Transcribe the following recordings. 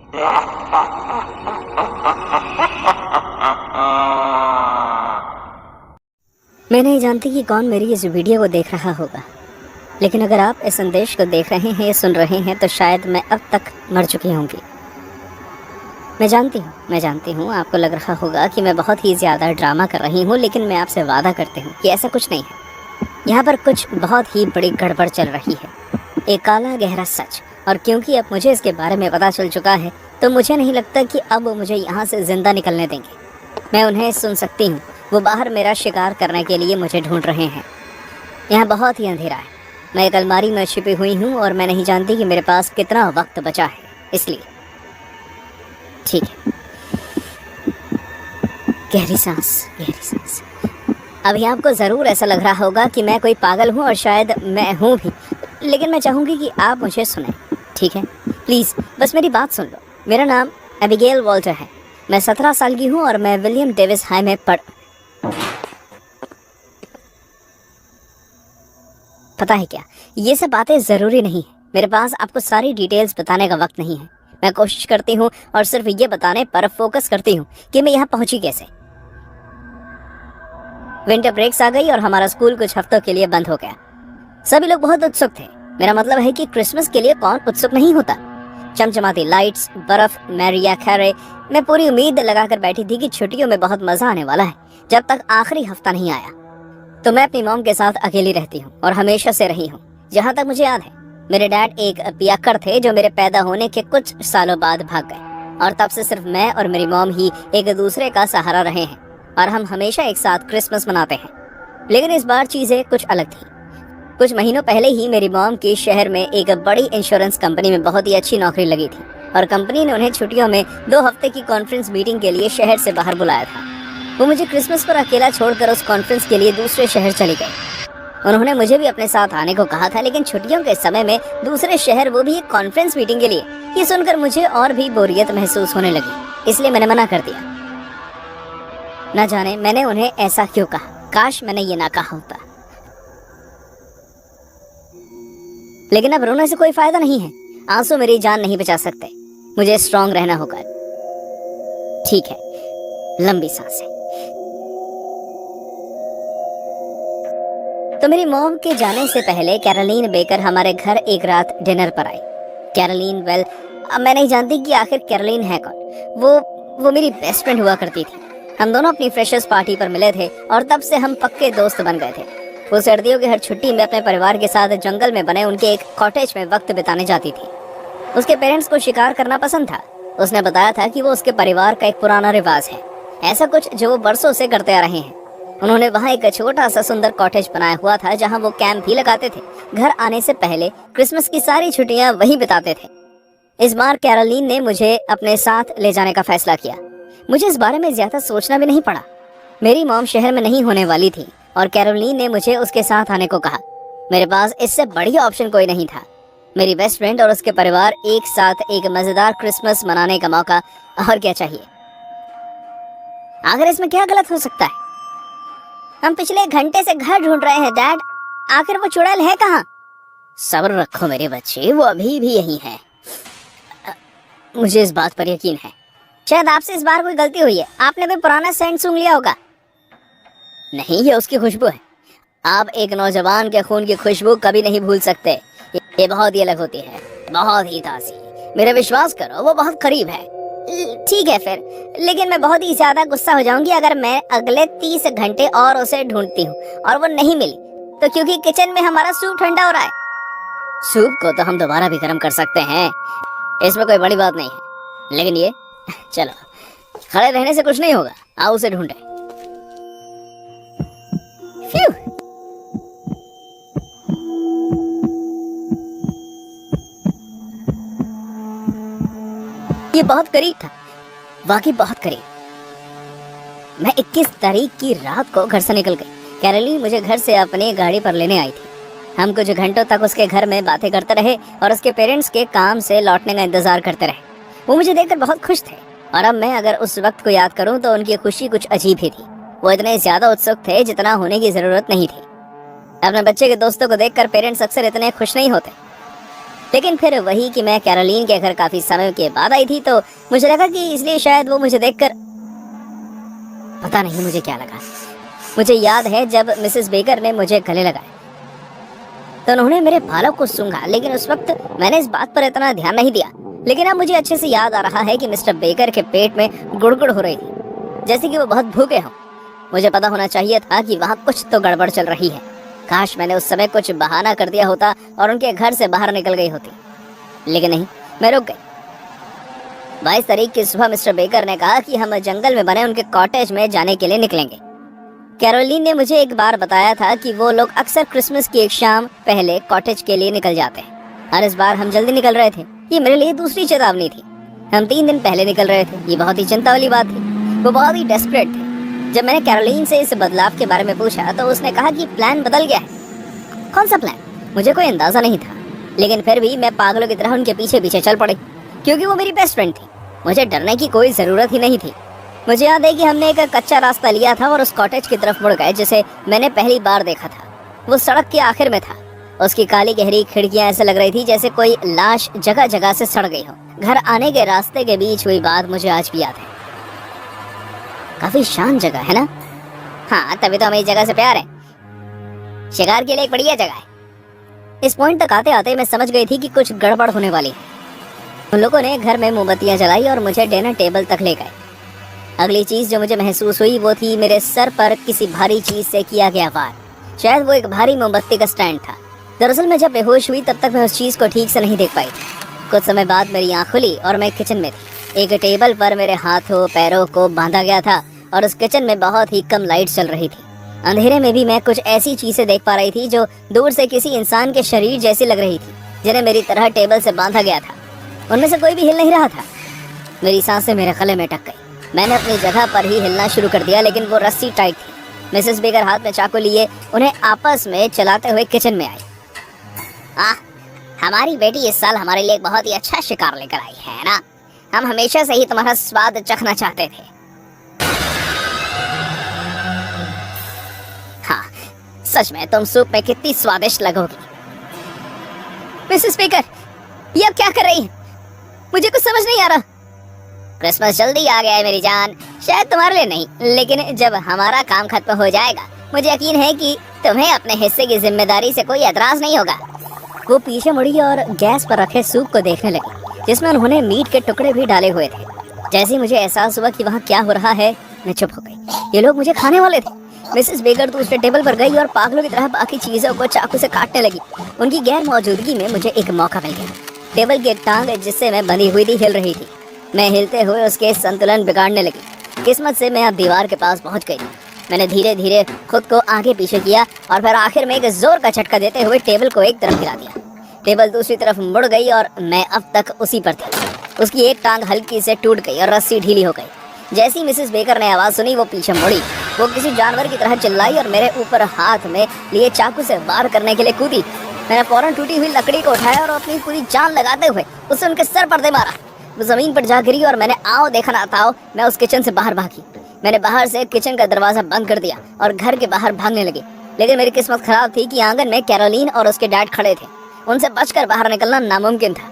मैं नहीं जानती कि कौन मेरी इस वीडियो को देख रहा होगा, लेकिन अगर आप इस संदेश को देख रहे हैं या सुन रहे हैं तो शायद मैं अब तक मर चुकी होंगी। मैं जानती हूँ आपको लग रहा होगा कि मैं बहुत ही ज़्यादा ड्रामा कर रही हूँ, लेकिन मैं आपसे वादा करती हूँ कि ऐसा कुछ नहीं है। यहाँ पर कुछ बहुत ही बड़ी गड़बड़ चल रही है, एक काला गहरा सच। और क्योंकि अब मुझे इसके बारे में पता चल चुका है तो मुझे नहीं लगता कि अब वो मुझे यहाँ से ज़िंदा निकलने देंगे। मैं उन्हें सुन सकती हूँ, वो बाहर मेरा शिकार करने के लिए मुझे ढूंढ रहे हैं। यहाँ बहुत ही अंधेरा है, मैं एक अलमारी में छिपी हुई हूँ और मैं नहीं जानती कि मेरे पास कितना वक्त बचा है, इसलिए ठीक है। गहरी सांस। अभी आपको ज़रूर ऐसा लग रहा होगा कि मैं कोई पागल हूँ, और शायद मैं हूँ भी, लेकिन मैं चाहूँगी कि आप मुझे सुनें, ठीक है? प्लीज़ बस मेरी बात सुन लो। मेरा नाम एबिगेल वॉल्टर है, मैं 17 साल की हूँ और मैं विलियम डेविस हाई में पता है क्या, ये सब बातें ज़रूरी नहीं है। मेरे पास आपको सारी डिटेल्स बताने का वक्त नहीं है। मैं कोशिश करती हूँ और सिर्फ ये बताने पर फोकस करती हूँ कि मैं यहाँ पहुँची कैसे। विंटर ब्रेक्स आ गई और हमारा स्कूल कुछ हफ्तों के लिए बंद हो गया। सभी लोग बहुत उत्सुक थे। मेरा मतलब है कि क्रिसमस के लिए कौन उत्सुक नहीं होता। चमचमाती लाइट्स, बर्फ, मैरिया कैरे। मैं पूरी उम्मीद लगाकर बैठी थी कि छुट्टियों में बहुत मजा आने वाला है, जब तक आखिरी हफ्ता नहीं आया। तो मैं अपनी मॉम के साथ अकेली रहती हूँ और हमेशा से रही हूँ, जहाँ तक मुझे याद है। मेरे डैड एक पियक्कड़ थे जो मेरे पैदा होने के कुछ सालों बाद भाग गए, और तब से सिर्फ मैं और मेरी मॉम ही एक दूसरे का सहारा रहे हैं, और हम हमेशा एक साथ क्रिसमस मनाते हैं। लेकिन इस बार चीजें कुछ अलग थी। कुछ महीनों पहले ही मेरी मॉम की शहर में एक बड़ी इंश्योरेंस कंपनी में बहुत ही अच्छी नौकरी लगी थी, और कंपनी ने उन्हें छुट्टियों में 2 हफ्ते की कॉन्फ्रेंस मीटिंग के लिए शहर से बाहर बुलाया था। वो मुझे क्रिसमस पर अकेला छोड़कर उस कॉन्फ्रेंस के लिए दूसरे शहर चली गई। उन्होंने मुझे भी अपने साथ आने को कहा था, लेकिन छुट्टियों के समय में दूसरे शहर, वो भी एक कॉन्फ्रेंस मीटिंग के लिए, ये सुनकर मुझे और भी बोरियत महसूस होने लगी। इसलिए मैंने मना कर दिया। न जाने मैंने उन्हें ऐसा क्यों कहा, काश मैंने ये ना कहा होता। लेकिन अब रोने से कोई फायदा नहीं है, आंसू मेरी जान नहीं बचा सकते। मुझे स्ट्रांग रहना होगा। ठीक है, लंबी सांसें। तो मेरी मॉम के जाने से पहले कैरोलीन बेकर हमारे घर एक रात डिनर पर आई। कैरोलीन, वेल, अब मैं नहीं जानती कि आखिर कैरोलीन है कौन। वो मेरी बेस्ट फ्रेंड हुआ करती थी। हम दोनों अपनी फ्रेशर्स पार्टी पर मिले थे और तब से हम पक्के दोस्त बन गए थे। वो सर्दियों की हर छुट्टी में अपने परिवार के साथ जंगल में बने उनके एक कॉटेज में वक्त बिताने जाती थी। उसके पेरेंट्स को शिकार करना पसंद था। उसने बताया था कि वो उसके परिवार का एक पुराना रिवाज है, ऐसा कुछ जो वो बरसों से करते आ रहे हैं। उन्होंने वहाँ एक छोटा सा सुंदर कॉटेज बनाया हुआ था, जहाँ वो कैंप भी लगाते थे। घर आने से पहले क्रिसमस की सारी छुट्टियाँ वहीं बिताते थे। इस बार कैरोलीन ने मुझे अपने साथ ले जाने का फैसला किया। मुझे इस बारे में ज्यादा सोचना भी नहीं पड़ा। मेरी मॉम शहर में नहीं होने वाली थी और कैरोलीन ने मुझे उसके साथ आने को कहा। मेरे पास इससे बढ़िया ऑप्शन कोई नहीं था। मेरी बेस्ट फ्रेंड और उसके परिवार एक साथ एक मजेदार क्रिसमस मनाने का मौका, और क्या चाहिए। आखिर इसमें क्या गलत हो सकता है? हम पिछले 1 घंटे से घर ढूंढ रहे हैं डैड, आखिर वो चुड़ैल है कहाँ? सब्र रखो मेरे बच्चे, वो अभी भी यही है। मुझे इस बात पर यकीन है। शायद आपसे इस बार कोई गलती हुई है, आपने भी पुराना सेंट सूंघ लिया होगा। नहीं, ये उसकी खुशबू है। आप एक नौजवान के खून की खुशबू कभी नहीं भूल सकते। ये बहुत ही अलग होती है, बहुत ही ताज़ी। मेरा विश्वास करो, वो बहुत करीब है। ठीक है फिर, लेकिन मैं बहुत ही ज्यादा गुस्सा हो जाऊंगी अगर मैं अगले 30 घंटे और उसे ढूंढती हूँ और वो नहीं मिली तो, क्योंकि किचन में हमारा सूप ठंडा हो रहा है। सूप को तो हम दोबारा भी गर्म कर सकते हैं, इसमें कोई बड़ी बात नहीं है। लेकिन ये, चलो, खड़े रहने से कुछ नहीं होगा, आओ उसे ढूंढे। ये बहुत करीब था, वाकई बहुत करीब। मैं 21 तारीख की रात को घर से निकल गई। कैरोलीन मुझे घर से अपनी गाड़ी पर लेने आई थी। हम कुछ घंटों तक उसके घर में बातें करते रहे और उसके पेरेंट्स के काम से लौटने का इंतजार करते रहे। वो मुझे देखकर बहुत खुश थे, और अब मैं अगर उस वक्त को याद करूं तो उनकी खुशी कुछ अजीब ही थी। वो इतने ज्यादा उत्सुक थे जितना होने की जरूरत नहीं थी। अपने बच्चे के दोस्तों को देखकर पेरेंट्स अक्सर इतने खुश नहीं होते। लेकिन फिर वही कि मैं कैरोलीन के घर काफी समय के बाद आई थी, तो मुझे लगा कि इसलिए शायद वो मुझे देखकर, पता नहीं मुझे क्या लगा। मुझे याद है जब मिसेस बेकर ने मुझे गले लगाए तो उन्होंने मेरे बालों को सूंघा, लेकिन उस वक्त मैंने इस बात पर इतना ध्यान नहीं दिया। लेकिन अब मुझे अच्छे से याद आ रहा है कि मिस्टर बेकर के पेट में गुड़गुड़ हो रही थी, जैसे कि वो बहुत भूखे हों। मुझे पता होना चाहिए था कि वहाँ कुछ तो गड़बड़ चल रही है। काश मैंने उस समय कुछ बहाना कर दिया होता और उनके घर से बाहर निकल गई होती, लेकिन नहीं, मैं रुक गई। 22 तारीख की सुबह मिस्टर बेकर ने कहा कि हम जंगल में बने उनके कॉटेज में जाने के लिए निकलेंगे। कैरोलीन ने मुझे एक बार बताया था कि वो लोग अक्सर क्रिसमस की एक शाम पहले कॉटेज के लिए निकल जाते हैं, और इस बार हम जल्दी निकल रहे थे। ये मेरे लिए दूसरी चेतावनी थी। हम 3 दिन पहले निकल रहे थे। ये बहुत ही चिंता वाली बात थी। वो बहुत ही डेस्परेट थे। जब मैंने कैरोलीन से इस बदलाव के बारे में पूछा तो उसने कहा कि प्लान बदल गया है। कौन सा प्लान? मुझे कोई अंदाजा नहीं था, लेकिन फिर भी मैं पागलों की तरह उनके पीछे पीछे चल पड़ी, क्योंकि वो मेरी बेस्ट फ्रेंड थी। मुझे डरने की कोई जरूरत ही नहीं थी। मुझे याद है कि हमने एक कच्चा रास्ता लिया था और उस कॉटेज की तरफ मुड़ गए जिसे मैंने पहली बार देखा था। वो सड़क के आखिर में था। उसकी काली गहरी खिड़कियां ऐसे लग रही थी जैसे कोई लाश जगह जगह से सड़ गई हो। घर आने के रास्ते के बीच हुई बात मुझे आज भी याद है। काफी शांत जगह है ना? हाँ, तभी तो हमें इस जगह से प्यार है। शिकार के लिए एक बढ़िया जगह है। इस पॉइंट तक आते आते मैं समझ गई थी कि कुछ गड़बड़ होने वाली है। उन लोगों ने घर में मोमबत्तियां जलाई और मुझे डिनर टेबल तक ले गए। अगली चीज जो मुझे महसूस हुई वो थी मेरे सर पर किसी भारी चीज से किया गया वार। शायद वो एक भारी मोमबत्ती का स्टैंड था। दरअसल मैं जब बेहोश हुई तब तक मैं उस चीज को ठीक से नहीं देख पाई थी। कुछ समय बाद मेरी आंख खुली और मैं किचन में थी। एक टेबल पर मेरे हाथों पैरों को बांधा गया था और उस किचन में बहुत ही कम लाइट चल रही थी। अंधेरे में भी मैं कुछ ऐसी चीजें देख पा रही थी जो दूर से किसी इंसान के शरीर जैसी लग रही थी, जिन्हें मेरी तरह टेबल से बांधा गया था। उनमें से कोई भी हिल नहीं रहा था। मेरी सांसें मेरे गले में अटक गई। मैंने अपनी जगह पर ही हिलना शुरू कर दिया, लेकिन वो रस्सी टाइट थी। मिसेस बेकर हाथ में चाकू लिए उन्हें आपस में चलाते हुए किचन में आई। हमारी बेटी इस साल हमारे लिए बहुत ही अच्छा शिकार लेकर आई है ना? हम हमेशा से ही तुम्हारा स्वाद चखना चाहते थे। हाँ, सच में तुम सूप में कितनी स्वादिष्ट लगोगी। मिसेस बेकर, ये अब क्या कर रही है? मुझे कुछ समझ नहीं आ रहा। क्रिसमस जल्दी आ गया है मेरी जान। शायद तुम्हारे लिए नहीं, लेकिन जब हमारा काम खत्म हो जाएगा मुझे यकीन है कि तुम्हें अपने हिस्से की जिम्मेदारी से कोई एतराज नहीं होगा। वो पीछे मुड़ी और गैस पर रखे सूप को देखने लगी, जिसमें उन्होंने मीट के टुकड़े भी डाले हुए थे। जैसे ही मुझे एहसास हुआ कि वहाँ क्या हो रहा है, मैं चुप हो गई। ये लोग मुझे खाने वाले थे। मिसेस बेकर दूसरे टेबल पर गई और पागलों की तरह बाकी चीजों को चाकू से काटने लगी। उनकी गैर मौजूदगी में मुझे एक मौका मिल गया। टेबल की टांग जिससे मैं बंधी हुई थी हिल रही थी। मैं हिलते हुए उसके संतुलन बिगाड़ने लगी। किस्मत से मैं अब दीवार के पास पहुंच गई। मैंने धीरे धीरे खुद को आगे पीछे किया और फिर आखिर में एक जोर का झटका देते हुए टेबल को एक तरफ हिला दिया। टेबल दूसरी तरफ मुड़ गई और मैं अब तक उसी पर थी। उसकी एक टांग हल्की से टूट गई और रस्सी ढीली हो गई। जैसी मिसेस बेकर ने आवाज सुनी वो पीछे मुड़ी। वो किसी जानवर की तरह चिल्लाई और मेरे ऊपर हाथ में लिए चाकू से वार करने के लिए कूदी। मैंने फौरन टूटी हुई लकड़ी को उठाया और अपनी पूरी जान लगाते हुए उसे उनके सर पर दे मारा। वो जमीन पर जा गिरी और मैंने आओ देखा ना ताओ मैं उस किचन से बाहर भागी। मैंने बाहर से किचन का दरवाजा बंद कर दिया और घर के बाहर भागने लगी। लेकिन मेरी किस्मत खराब थी कि आंगन में कैरोलीन और उसके डैड खड़े थे। उनसे बचकर बाहर निकलना नामुमकिन था।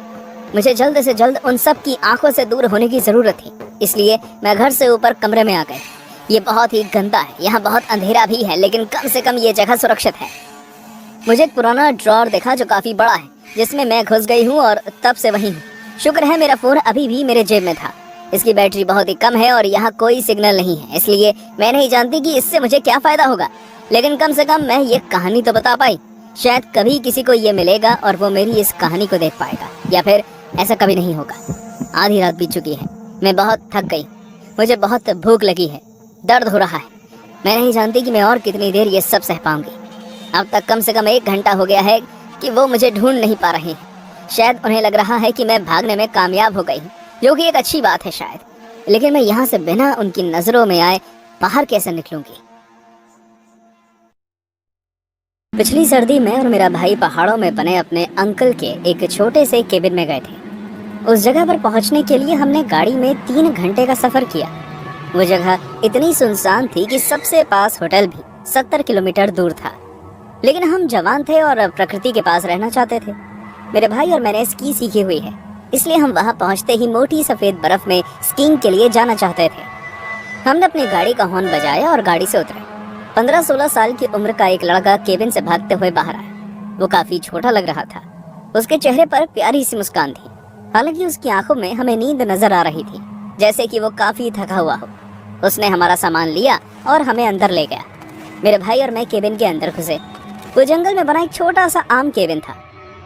मुझे जल्द से जल्द उन सब की आंखों से दूर होने की जरूरत थी, इसलिए मैं घर से ऊपर कमरे में आ गई। ये बहुत ही गंदा है, यहाँ बहुत अंधेरा भी है, लेकिन कम से कम ये जगह सुरक्षित है। मुझे एक पुराना ड्रॉर देखा जो काफी बड़ा है, जिसमें मैं घुस गई हूँ और तब से वहीं हूँ। शुक्र है मेरा फोन अभी भी मेरे जेब में था। इसकी बैटरी बहुत ही कम है और यहाँ कोई सिग्नल नहीं है, इसलिए मैं नहीं जानती कि इससे मुझे क्या फायदा होगा, लेकिन कम से कम मैं ये कहानी तो बता पाई। शायद कभी किसी को ये मिलेगा और वो मेरी इस कहानी को देख पाएगा, या फिर ऐसा कभी नहीं होगा। आधी रात बीत चुकी है। मैं बहुत थक गई। मुझे बहुत भूख लगी है। दर्द हो रहा है। मैं नहीं जानती कि मैं और कितनी देर ये सब सह पाऊंगी। अब तक कम से कम 1 घंटा हो गया है कि वो मुझे ढूंढ नहीं पा रहे हैं। शायद उन्हें लग रहा है कि मैं भागने में कामयाब हो गई हूँ, जो कि एक अच्छी बात है शायद, लेकिन मैं यहाँ से बिना उनकी नजरों में आए बाहर कैसे निकलूंगी। पिछली सर्दी में और मेरा भाई पहाड़ों में बने अपने अंकल के एक छोटे से केबिन में गए थे। उस जगह पर पहुंचने के लिए हमने गाड़ी में 3 घंटे का सफर किया। वो जगह इतनी सुनसान थी कि सबसे पास होटल भी 70 किलोमीटर दूर था। लेकिन हम जवान थे और प्रकृति के पास रहना चाहते थे। मेरे भाई और मैंने स्की सीखी हुई है, इसलिए हम वहाँ पहुँचते ही मोटी सफेद बर्फ में स्कीइंग के लिए जाना चाहते थे। हमने अपनी गाड़ी का हॉर्न बजाया और गाड़ी से उतरे। 15-16 साल की उम्र का एक लड़का केबिन से भागते हुए बाहर आया। वो काफी छोटा लग रहा था। उसके चेहरे पर प्यारी सी मुस्कान थी, हालांकि उसकी आंखों में हमें नींद नजर आ रही थी, जैसे कि वो काफी थका हुआ हो। उसने हमारा सामान लिया और हमें अंदर ले गया। मेरे भाई और मैं केबिन के अंदर घुसे। वो जंगल में बना एक छोटा सा आम केबिन था।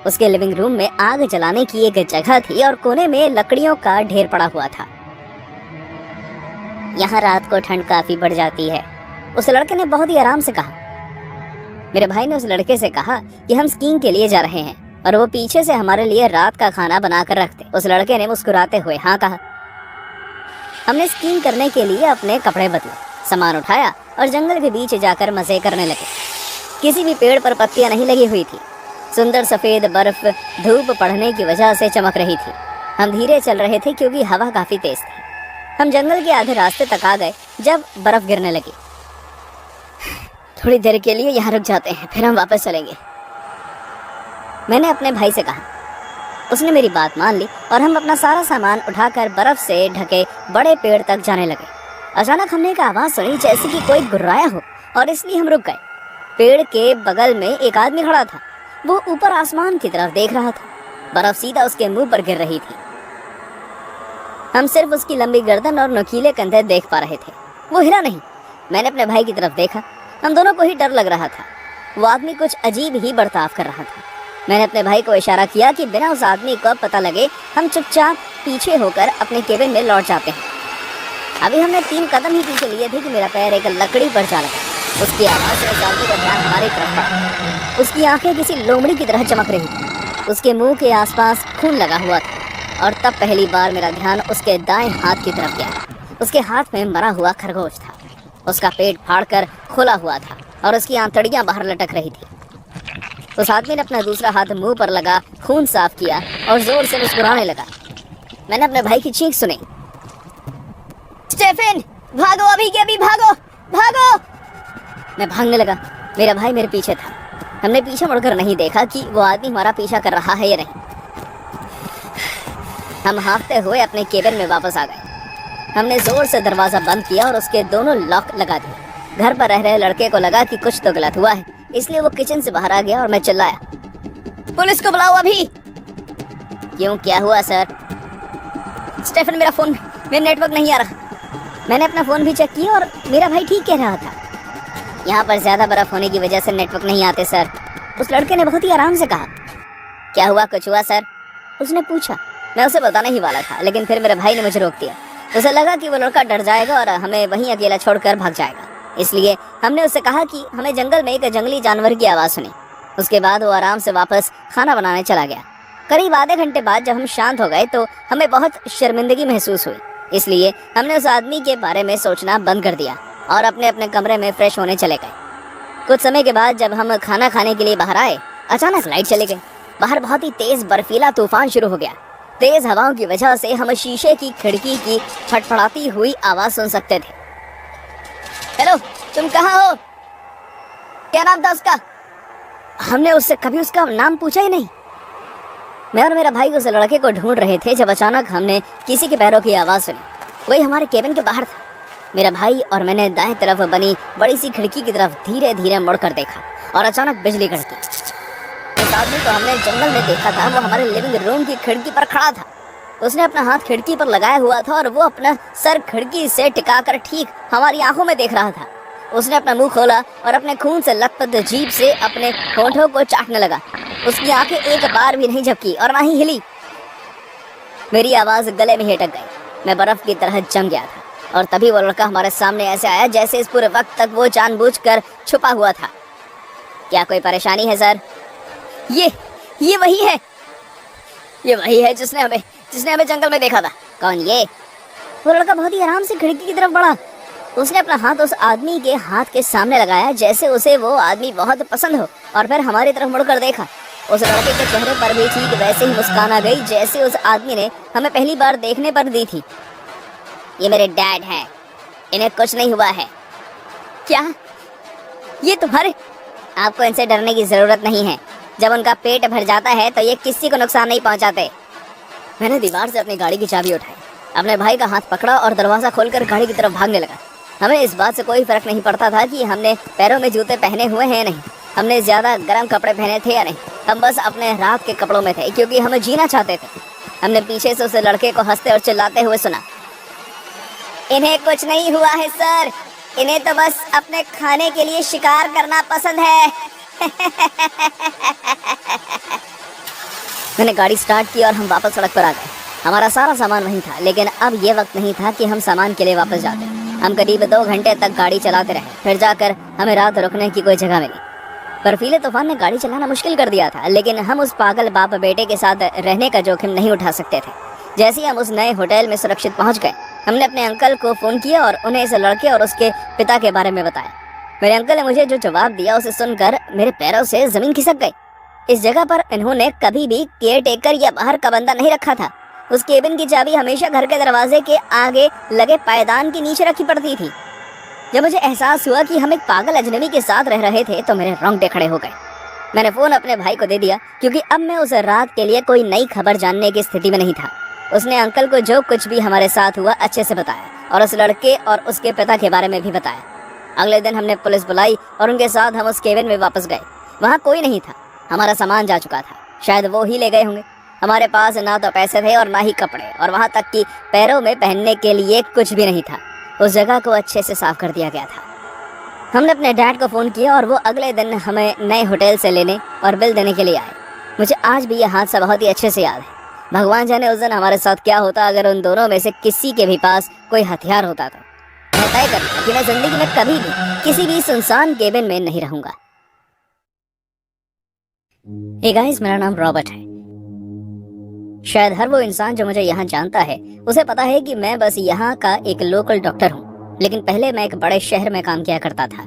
उसके लिविंग रूम में आग जलाने की एक जगह थी और कोने में लकड़ियों का ढेर पड़ा हुआ था। यहाँ रात को ठंड काफी बढ़ जाती है, उस लड़के ने बहुत ही आराम से कहा। मेरे भाई ने उस लड़के से कहा कि हम स्कीइंग के लिए जा रहे हैं और वो पीछे से हमारे लिए रात का खाना बनाकर रखते। उस लड़के ने मुस्कुराते हुए हाँ कहा। हमने स्कीइंग करने के लिए अपने कपड़े बदले, सामान उठाया और जंगल के बीच जाकर मजे करने लगे। किसी भी पेड़ पर पत्तियां नहीं लगी हुई थी। सुंदर सफेद बर्फ धूप पड़ने की वजह से चमक रही थी। हम धीरे चल रहे थे क्योंकि हवा काफी तेज थी। हम जंगल के आधे रास्ते तक आ गए जब बर्फ गिरने लगी। थोड़ी देर के लिए यहाँ रुक जाते हैं, फिर हम वापस चलेंगे, मैंने अपने भाई से कहा। उसने मेरी बात मान ली और हम अपना सारा सामान उठाकर बर्फ से ढके बड़े पेड़ तक जाने लगे। अचानक हमने एक आवाज सुनी जैसे कि कोई गुर्राया हो और इसलिए हम रुक गए। पेड़ के बगल में एक आदमी खड़ा था। वो ऊपर आसमान की तरफ देख रहा था। बर्फ सीधा उसके मुंह पर गिर रही थी। हम सिर्फ उसकी लंबी गर्दन और नुकीले कंधे देख पा रहे थे। वो हिला नहीं। मैंने अपने भाई की तरफ देखा। हम दोनों को ही डर लग रहा था। वो आदमी कुछ अजीब ही बर्ताव कर रहा था। मैंने अपने भाई को इशारा किया कि बिना उस आदमी को पता लगे हम चुपचाप पीछे होकर अपने केबिन में लौट जाते हैं। अभी हमने 3 कदम ही पीछे लिए थे कि मेरा पैर एक लकड़ी पर जा लगा। उसकी आवाज से उस आदमी का ध्यान हमारी तरफ था। उसकी आंखें किसी लोमड़ी की तरह चमक रही थी। उसके मुंह के आसपास खून लगा हुआ था और तब पहली बार मेरा ध्यान उसके दाएं हाथ की तरफ गया। उसके हाथ में मरा हुआ खरगोश था। उसका पेट फाड़कर खुला हुआ था और उसकी आंतड़ियां बाहर लटक रही थी। उस आदमी ने अपना दूसरा हाथ मुंह पर लगा खून साफ किया और जोर से मुस्कुराने लगा। मैंने अपने भाई की चीख सुनी, स्टेफन भागो, अभी के अभी भागो भागो। मैं भागने लगा। मेरा भाई मेरे पीछे था। हमने पीछे मुड़कर नहीं देखा कि वो आदमी हमारा पीछा कर रहा है या नहीं। हम हाँफते हुए अपने केबिन में वापस आ गए। हमने जोर से दरवाजा बंद किया और उसके दोनों लॉक लगा दिए। घर पर रह रहे लड़के को लगा कि कुछ तो गलत हुआ है, इसलिए वो किचन से बाहर आ गया और मैं चिल्लाया, पुलिस को बुलाओ अभी। क्यों, क्या हुआ सर? स्टेफन मेरा फोन में नेटवर्क नहीं आ रहा। मैंने अपना फोन भी चेक किया और मेरा भाई ठीक कह रहा था। यहाँ पर ज्यादा बर्फ होने की वजह से नेटवर्क नहीं आते सर। उस लड़के ने बहुत ही आराम से कहा। क्या हुआ, कुछ हुआ सर? उसने पूछा। मैं उसे बताने ही वाला था, लेकिन फिर मेरे भाई ने मुझे रोक दिया। उसे लगा कि वो लड़का डर जाएगा और हमें वहीं अकेला छोड़कर भाग जाएगा, इसलिए हमने उससे कहा कि हमें जंगल में एक जंगली जानवर की आवाज़ सुनी। उसके बाद वो आराम से वापस खाना बनाने चला गया। करीब आधे घंटे बाद जब हम शांत हो गए तो हमें बहुत शर्मिंदगी महसूस हुई, इसलिए हमने उस आदमी के बारे में सोचना बंद कर दिया और अपने अपने कमरे में फ्रेश होने चले गए। कुछ समय के बाद जब हम खाना खाने के लिए बाहर आए, अचानक लाइट चली गई। बाहर बहुत ही तेज बर्फीला तूफान शुरू हो गया। तेज हवाओं की वजह से हम शीशे की खिड़की की फटफड़ाती हुई आवाज सुन सकते थे। हेलो, तुम कहाँ हो? क्या नाम था उसका? हमने उससे कभी उसका नाम पूछा ही नहीं। मैं और मेरा भाई उस लड़के को ढूंढ रहे थे जब अचानक हमने किसी के पैरों की आवाज सुनी। वही हमारे केबिन के बाहर था। मेरा भाई और मैंने दाएं तरफ बनी बड़ी सी खिड़की की तरफ धीरे धीरे मुड़कर देखा और अचानक बिजली कड़की। उस आदमी को हमने जंगल में देखा था। वो हमारे लिविंग रूम की खिड़की पर खड़ा था। उसने अपना हाथ खिड़की पर लगाया हुआ था और वो अपना सर खिड़की से टिकाकर ठीक हमारी आंखों में देख रहा था। उसने अपना मुंह खोला और अपने खून से लथपथ जीभ से अपने होठों को चाटने लगा। उसकी आंखें एक बार भी नहीं झपकी और ना ही हिली। मेरी आवाज गले में ही अटक गई। मैं बर्फ की तरह जम गया था और तभी वो लड़का हमारे सामने ऐसे आया जैसे इस पूरे वक्त तक वो जानबूझकर छुपा हुआ था। क्या कोई परेशानी है सर? ये वही है। ये वही है जिसने हमें जंगल में देखा था। कौन ये? वो लड़का बहुत ही आराम से खिड़की की तरफ बढ़ा। उसने अपना हाथ उस आदमी के हाथ के सामने लगाया जैसे उसे वो आदमी बहुत पसंद हो और फिर हमारी तरफ मुड़कर देखा। उस लड़के के चेहरे पर भी ठीक वैसे ही मुस्कान आ गई जैसे उस आदमी ने हमें पहली बार देखने पर दी थी। ये मेरे डैड हैं, इन्हें कुछ नहीं हुआ है। क्या? ये तुम्हारे? आपको इनसे डरने की जरूरत नहीं है। जब उनका पेट भर जाता है तो ये किसी को नुकसान नहीं पहुंचाते। मैंने दीवार से अपनी गाड़ी की चाबी उठाई, अपने भाई का हाथ पकड़ा और दरवाजा खोलकर गाड़ी की तरफ भागने लगा। हमें इस बात से कोई फर्क नहीं पड़ता था कि हमने पैरों में जूते पहने हुए हैं या नहीं, हमने ज्यादा गर्म कपड़े पहने थे या नहीं। हम बस अपने रात के कपड़ों में थे क्योंकि हमें जीना चाहते थे। हमने पीछे से उस लड़के को हंसते और चिल्लाते हुए सुना, इन्हें कुछ नहीं हुआ है सर, इन्हें तो बस अपने खाने के लिए शिकार करना पसंद है। मैंने गाड़ी स्टार्ट की और हम वापस सड़क पर आ गए। हमारा सारा सामान वहीं था, लेकिन अब ये वक्त नहीं था कि हम सामान के लिए वापस जाते। हम करीब 2 घंटे तक गाड़ी चलाते रहे, फिर जाकर हमें रात रुकने की कोई जगह मिली। बर्फीले तूफान ने गाड़ी चलाना मुश्किल कर दिया था, लेकिन हम उस पागल बाप बेटे के साथ रहने का जोखिम नहीं उठा सकते थे। जैसे ही हम उस नए होटल में सुरक्षित पहुंच गए, हमने अपने अंकल को फोन किया और उन्हें इस लड़के और उसके पिता के बारे में बताया। मेरे अंकल ने मुझे जो जवाब दिया उसे सुनकर मेरे पैरों से जमीन खिसक गई। इस जगह पर इन्होंने कभी भी केयर टेकर या बाहर का बंदा नहीं रखा था। उस केबिन की चाबी हमेशा घर के दरवाजे के आगे लगे पायदान के नीचे रखी पड़ती थी। जब मुझे एहसास हुआ कि हम एक पागल अजनबी के साथ रह रहे थे तो मेरे रोंगटे खड़े हो गए। मैंने फोन अपने भाई को दे दिया क्योंकि अब मैं उस रात के लिए कोई नई खबर जानने की स्थिति में नहीं था। उसने अंकल को जो कुछ भी हमारे साथ हुआ अच्छे से बताया और उस लड़के और उसके पिता के बारे में भी बताया। अगले दिन हमने पुलिस बुलाई और उनके साथ हम उस केबिन में वापस गए। वहाँ कोई नहीं था, हमारा सामान जा चुका था, शायद वो ही ले गए होंगे। हमारे पास ना तो पैसे थे और ना ही कपड़े, और वहाँ तक कि पैरों में पहनने के लिए कुछ भी नहीं था। उस जगह को अच्छे से साफ कर दिया गया था। हमने अपने डैड को फ़ोन किया और वो अगले दिन हमें नए होटल से लेने और बिल देने के लिए आए। मुझे आज भी यह हादसा बहुत ही अच्छे से याद है। भगवान जाने उस दिन हमारे साथ क्या होता अगर उन दोनों में से किसी के भी पास कोई हथियार होता तो। मैं तय करता कि मैं जिंदगी में कभी भी किसी भी सुनसान केबिन में नहीं रहूंगा। हे गाइस, मेरा नाम रॉबर्ट है। शायद हर वो इंसान जो मुझे यहाँ जानता है उसे पता है कि मैं बस यहाँ का एक लोकल डॉक्टर हूँ, लेकिन पहले मैं एक बड़े शहर में काम किया करता था।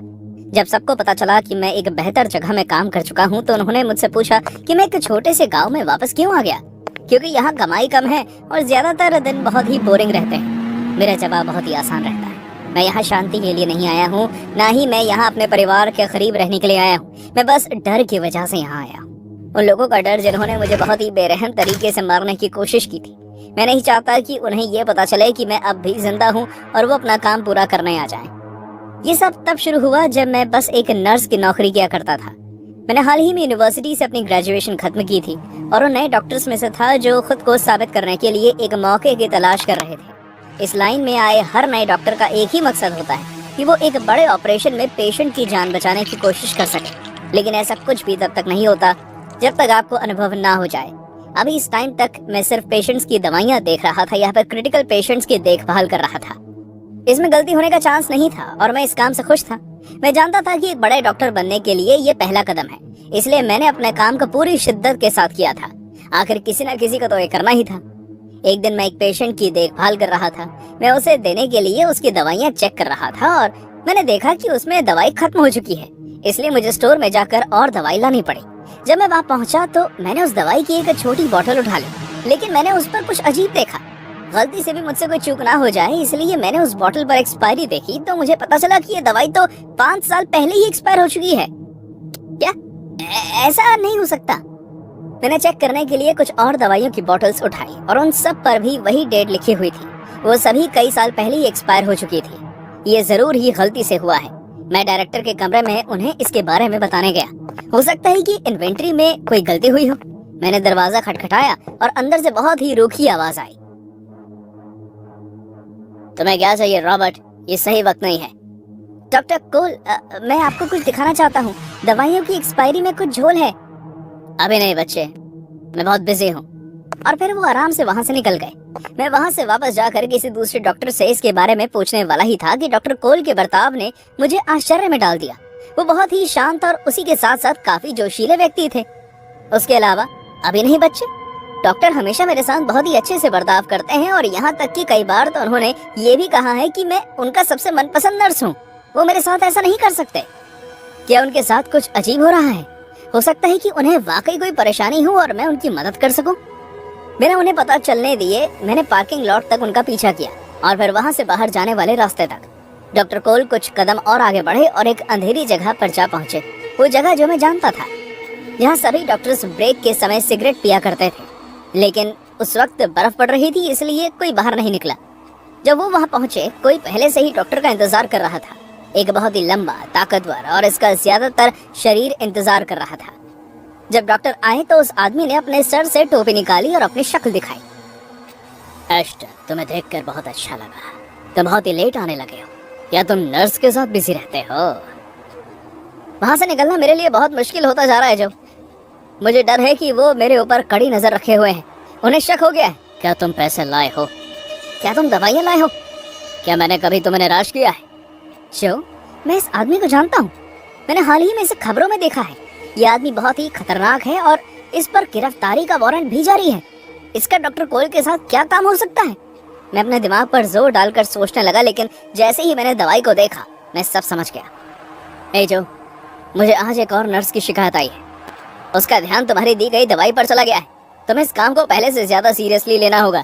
जब सबको पता चला कि मैं एक बेहतर जगह में काम कर चुका हूँ तो उन्होंने मुझसे पूछा कि मैं एक छोटे से गांव में वापस क्यों आ गया, क्योंकि यहाँ कमाई कम है और ज्यादातर दिन बहुत ही बोरिंग रहते हैं। मेरा जवाब बहुत ही आसान रहता है, मैं यहाँ शांति के लिए नहीं आया हूँ, ना ही मैं यहाँ अपने परिवार के करीब रहने के लिए आया हूँ। मैं बस डर की वजह से यहाँ आया हूँ। उन लोगों का डर जिन्होंने मुझे बहुत ही बेरहम तरीके से मारने की कोशिश की थी। मैं नहीं चाहता कि उन्हें ये पता चले कि मैं अब भी जिंदा हूँ और वो अपना काम पूरा करने आ जाएं। ये सब तब शुरू हुआ जब मैं बस एक नर्स की नौकरी किया करता था। मैंने हाल ही में यूनिवर्सिटी से अपनी ग्रेजुएशन खत्म की थी और उन नए डॉक्टर्स में से था जो खुद को साबित करने के लिए एक मौके की तलाश कर रहे थे। इस लाइन में आए हर नए डॉक्टर का एक ही मकसद होता है कि वो एक बड़े ऑपरेशन में पेशेंट की जान बचाने की कोशिश कर सके, लेकिन ऐसा कुछ भी तब तक नहीं होता जब तक आपको अनुभव ना हो जाए। अभी इस टाइम तक मैं सिर्फ पेशेंट्स की दवाइयाँ देख रहा था, यहाँ पर क्रिटिकल पेशेंट्स की देखभाल कर रहा था। इसमें गलती होने का चांस नहीं था और मैं इस काम से खुश था। मैं जानता था कि एक बड़े डॉक्टर बनने के लिए ये पहला कदम है, इसलिए मैंने अपने काम को पूरी शिद्दत के साथ किया था। आखिर किसी न किसी को तो ये करना ही था। एक दिन मैं एक पेशेंट की देखभाल कर रहा था। मैं उसे देने के लिए उसकी दवाइयाँ चेक कर रहा था और मैंने देखा कि उसमें दवाई खत्म हो चुकी है, इसलिए मुझे स्टोर में जाकर और दवाई लानी पड़ी। जब मैं वहाँ पहुंचा तो मैंने उस दवाई की एक छोटी बोतल उठा ली, लेकिन मैंने उस पर कुछ अजीब देखा। गलती से भी मुझसे कोई चूक ना हो जाए इसलिए मैंने उस बोतल पर एक्सपायरी देखी तो मुझे पता चला कि ये दवाई तो 5 साल पहले ही एक्सपायर हो चुकी है। क्या ऐसा नहीं हो सकता? मैंने चेक करने के लिए कुछ और दवाइयों की बोतल्स उठाई और उन सब पर भी वही डेट लिखी हुई थी। वो सभी कई साल पहले ही एक्सपायर हो चुकी थी। ये जरूर ही गलती से हुआ है। मैं डायरेक्टर के कमरे में उन्हें इसके बारे में बताने गया। हो सकता है कि इन्वेंट्री में कोई गलती हुई हो। मैंने दरवाजा खटखटाया और अंदर से बहुत ही रूखी आवाज आई। तुम्हें क्या चाहिए रॉबर्ट? ये सही वक्त नहीं है। डॉक्टर कोल, मैं आपको कुछ दिखाना चाहता हूँ। दवाइयों की एक्सपायरी में कुछ झोल है। अभी नहीं बच्चे, मैं बहुत बिजी हूँ। और फिर वो आराम से वहाँ से निकल गए। मैं वहाँ से वापस जाकर किसी दूसरे डॉक्टर से इसके बारे में पूछने वाला ही था कि डॉक्टर कोल के बर्ताव ने मुझे आश्चर्य में डाल दिया। वो बहुत ही शांत और उसी के साथ साथ काफी जोशीले व्यक्ति थे। उसके अलावा अभी नहीं बच्चे, डॉक्टर हमेशा मेरे साथ बहुत ही अच्छे से बर्ताव करते हैं और यहाँ तक कि कई बार तो उन्होंने ये भी कहा है कि मैं उनका सबसे मनपसंद नर्स हूँ। वो मेरे साथ ऐसा नहीं कर सकते। क्या उनके साथ कुछ अजीब हो रहा है? हो सकता है कि उन्हें वाकई कोई परेशानी हो और मैं उनकी मदद कर सकूं। बिना उन्हें पता चलने दिए मैंने पार्किंग लॉट तक उनका पीछा किया और फिर वहां से बाहर जाने वाले रास्ते तक। डॉक्टर कोल कुछ कदम और आगे बढ़े और एक अंधेरी जगह पर जा पहुंचे। वो जगह जो मैं जानता था। जहाँ सभी डॉक्टर्स ब्रेक के समय सिगरेट पिया करते थे। लेकिन उस वक्त बर्फ पड़ रही थी, इसलिए कोई बाहर नहीं निकला। जब वो वहाँ पहुंचे, कोई पहले से ही डॉक्टर का इंतजार कर रहा था। एक बहुत ही लंबा, ताकतवर और इसका ज्यादातर शरीर इंतजार कर रहा था। जब डॉक्टर आए तो उस आदमी ने अपने सर से टोपी निकाली और अपनी शक्ल दिखाई। एस्टन, तुम्हें देखकर बहुत अच्छा लगा। तुम बहुत ही लेट आने लगे हो। क्या तुम नर्स के साथ बिजी रहते हो? वहां से निकलना मेरे लिए बहुत मुश्किल होता जा रहा है। जो मुझे डर है कि वो मेरे ऊपर कड़ी नजर रखे हुए हैं। उन्हें शक हो गया है। क्या तुम पैसे लाए हो? क्या तुम दवाइयाँ लाए हो? क्या मैंने कभी तुम्हें निराश किया है? जो मैं इस आदमी को जानता हूँ। मैंने हाल ही में इसे खबरों में देखा है। ये आदमी बहुत ही खतरनाक है और इस पर गिरफ्तारी का वारंट भी जारी है। इसका डॉक्टर कोल के साथ क्या काम हो सकता है? मैं अपने दिमाग पर जोर डालकर सोचने लगा, लेकिन जैसे ही मैंने दवाई को देखा, मैं सब समझ गया। ए जो, मुझे आज एक और नर्स की शिकायत आई है। उसका ध्यान तुम्हारी दी गई दवाई पर चला गया है। तुम्हें इस काम को पहले से ज्यादा सीरियसली लेना होगा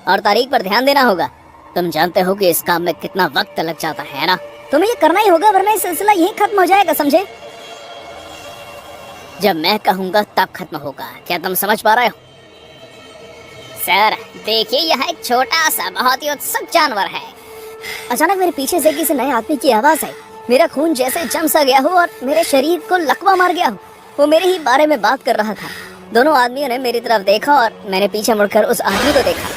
और तारीख पर ध्यान देना होगा। तुम जानते हो कि इस काम में कितना वक्त लग जाता है ना? तुम्हें ये करना ही होगा, वरना ये सिलसिला यहीं खत्म हो जाएगा, समझे? जब मैं कहूंगा तब खत्म होगा। क्या तुम समझ पा रहे हो? सर देखिए, यह एक छोटा सा बहुत ही उत्सुक जानवर है। अचानक मेरे पीछे से किसी नए आदमी की आवाज आई। मेरा खून जैसे जम सा गया हो और मेरे शरीर को लकवा मार गया हो। वो मेरे ही बारे में बात कर रहा था। दोनों आदमियों ने मेरी तरफ देखा और मैंने पीछे मुड़कर उस आदमी को देखा।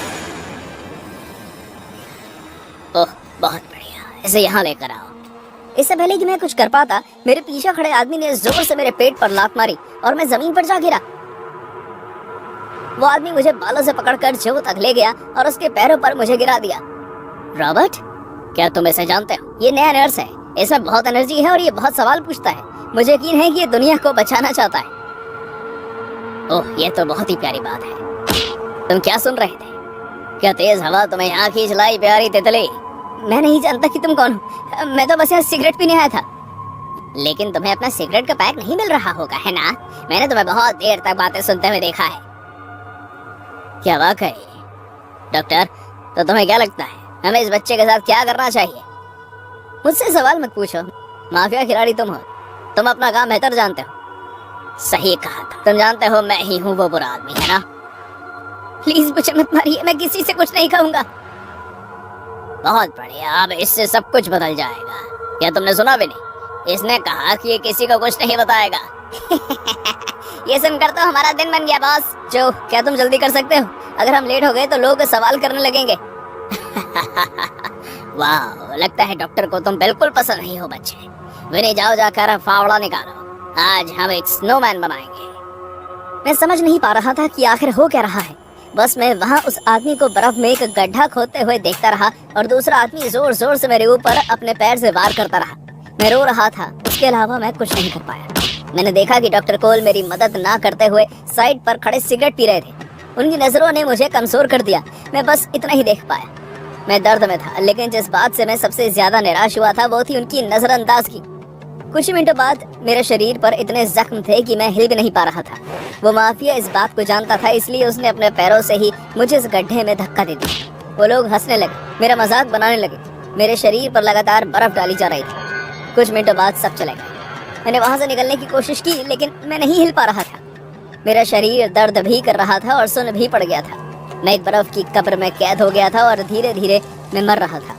ओह, बहुत बढ़िया, इसे यहाँ लेकर आओ। इससे पहले कि मैं कुछ कर पाता, मेरे पीछे खड़े आदमी ने जोर से मेरे पेट पर लात मारी और मैं जमीन पर जा गिरा। वो आदमी मुझे बालों से पकड़कर जो तक ले गया और उसके पैरों पर मुझे गिरा दिया। रॉबर्ट, क्या तुम इसे जानते हो? ये नया नर्स है। इसमें बहुत एनर्जी है और ये बहुत सवाल पूछता है। मुझे यकीन है कि ये दुनिया को बचाना चाहता है। ओह, ये तो बहुत ही प्यारी बात है। तुम क्या सुन रहे थे? क्या तेज हवा तुम्हें यहाँ खींच लाई, प्यारी तितली? मैं नहीं जानता कि तुम कौन हो। मैं तो बस यहाँ सिगरेट पीने आया था। लेकिन तुम्हें अपना सिगरेट का पैक नहीं मिल रहा होगा, है ना? मैंने तुम्हें बहुत देर तक बातें सुनते हुए देखा है। क्या वाकई? डॉक्टर, तो तुम्हें क्या लगता है हमें इस बच्चे के साथ क्या करना चाहिए? मुझसे सवाल मत पूछो। माफिया खिलाड़ी तुम हो। तुम अपना काम बेहतर जानते हो। सही कहा था। तुम जानते हो मैं ही हूँ वो बुरा आदमी, है ना? प्लीज मुझे मत मारिए, मैं किसी से कुछ नहीं कहूँगा। बहुत बढ़िया, अब इससे सब कुछ बदल जाएगा। क्या तुमने सुना भी नहीं? इसने कहा कि ये किसी को कुछ नहीं बताएगा। ये सुनकर तो हमारा दिन बन गया बॉस। जो, क्या तुम जल्दी कर सकते हो? अगर हम लेट हो गए तो लोग सवाल करने लगेंगे। वाह, लगता है डॉक्टर को तुम बिल्कुल पसंद नहीं हो बच्चे। विनी, जाओ जाकर फावड़ा निकालो। आज हम एक स्नोमैन बनाएंगे। मैं समझ नहीं पा रहा था कि आखिर हो क्या रहा है। बस मैं वहाँ उस आदमी को बर्फ में एक गड्ढा खोदते हुए देखता रहा और दूसरा आदमी जोर जोर से मेरे ऊपर अपने पैर से वार करता रहा। मैं रो रहा था, उसके अलावा मैं कुछ नहीं कर पाया। मैंने देखा कि डॉक्टर कोल मेरी मदद ना करते हुए साइड पर खड़े सिगरेट पी रहे थे। उनकी नजरों ने मुझे कमजोर कर दिया। मैं बस इतना ही देख पाया। मैं दर्द में था, लेकिन जिस बात से मैं सबसे ज्यादा निराश हुआ था वो थी उनकी नजरअंदाजगी। कुछ मिनटों बाद मेरे शरीर पर इतने जख्म थे कि मैं हिल भी नहीं पा रहा था। वो माफिया इस बात को जानता था, इसलिए उसने अपने पैरों से ही मुझे इस गड्ढे में धक्का दे दिया। वो लोग हंसने लगे, मेरा मजाक बनाने लगे। मेरे शरीर पर लगातार बर्फ डाली जा रही थी। कुछ मिनटों बाद सब चले गए। मैंने वहां से निकलने की कोशिश की, लेकिन मैं नहीं हिल पा रहा था। मेरा शरीर दर्द भी कर रहा था और सुन भी पड़ गया था। मैं एक बर्फ की कब्र में कैद हो गया था और धीरे धीरे मैं मर रहा था।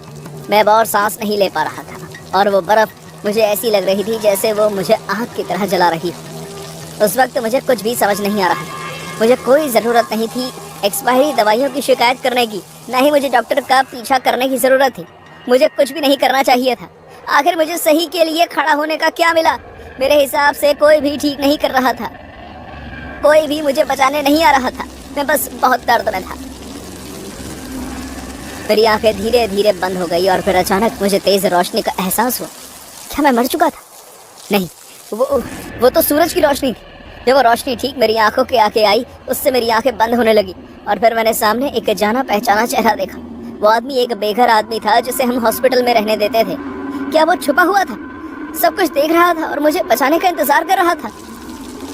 मैं अब और सांस नहीं ले पा रहा था और वो बर्फ मुझे ऐसी लग रही थी जैसे वो मुझे आग की तरह जला रही हो। उस वक्त मुझे कुछ भी समझ नहीं आ रहा था। मुझे कोई ज़रूरत नहीं थी एक्सपायरी दवाइयों की शिकायत करने की, ना ही मुझे डॉक्टर का पीछा करने की ज़रूरत थी। मुझे कुछ भी नहीं करना चाहिए था। आखिर मुझे सही के लिए खड़ा होने का क्या मिला? मेरे हिसाब से कोई भी ठीक नहीं कर रहा था। कोई भी मुझे बचाने नहीं आ रहा था। मैं बस बहुत दर्द में था। मेरी आंखें धीरे धीरे बंद हो गई और फिर अचानक मुझे तेज रोशनी का एहसास हुआ। क्या मैं मर चुका था? नहीं, वो तो सूरज की रोशनी थी। जब वो रोशनी ठीक मेरी आंखों के आगे आई, उससे मेरी आंखें बंद होने लगी और फिर मैंने सामने एक जाना पहचाना चेहरा देखा। वो आदमी एक बेघर आदमी था जिसे हम हॉस्पिटल में रहने देते थे। क्या वो छुपा हुआ था? सब कुछ देख रहा था और मुझे बचाने का इंतजार कर रहा था।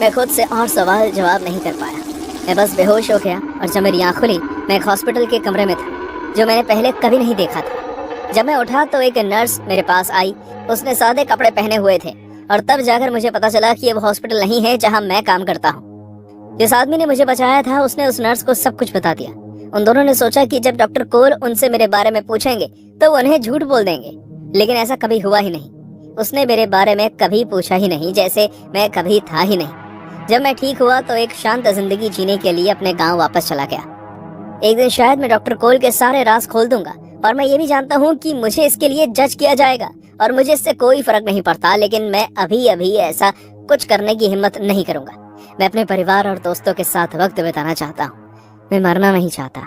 मैं खुद से और सवाल जवाब नहीं कर पाया। मैं बस बेहोश हो गया और जब मेरी आँख खुली, मैं एक हॉस्पिटल के कमरे में था जो मैंने पहले कभी नहीं देखा था। जब मैं उठा तो एक नर्स मेरे पास आई। उसने सादे कपड़े पहने हुए थे और तब जाकर मुझे पता चला कि ये वो हॉस्पिटल नहीं है जहां मैं काम करता हूँ। जिस आदमी ने मुझे बचाया था उसने उस नर्स को सब कुछ बता दिया। उन दोनों ने सोचा कि जब डॉक्टर कोल उनसे मेरे बारे में पूछेंगे तो वो उन्हें झूठ बोल देंगे, लेकिन ऐसा कभी हुआ ही नहीं। उसने मेरे बारे में कभी पूछा ही नहीं, जैसे मैं कभी था ही नहीं। जब मैं ठीक हुआ तो एक शांत जिंदगी जीने के लिए अपने गांव वापस चला गया। एक दिन शायद मैं डॉक्टर कोल के सारे राज खोल दूंगा, और मैं ये भी जानता हूँ कि मुझे इसके लिए जज किया जाएगा और मुझे इससे कोई फर्क नहीं पड़ता, लेकिन मैं अभी अभी ऐसा कुछ करने की हिम्मत नहीं करूंगा। मैं अपने परिवार और दोस्तों के साथ वक्त बिताना चाहता हूँ। मैं मरना नहीं चाहता।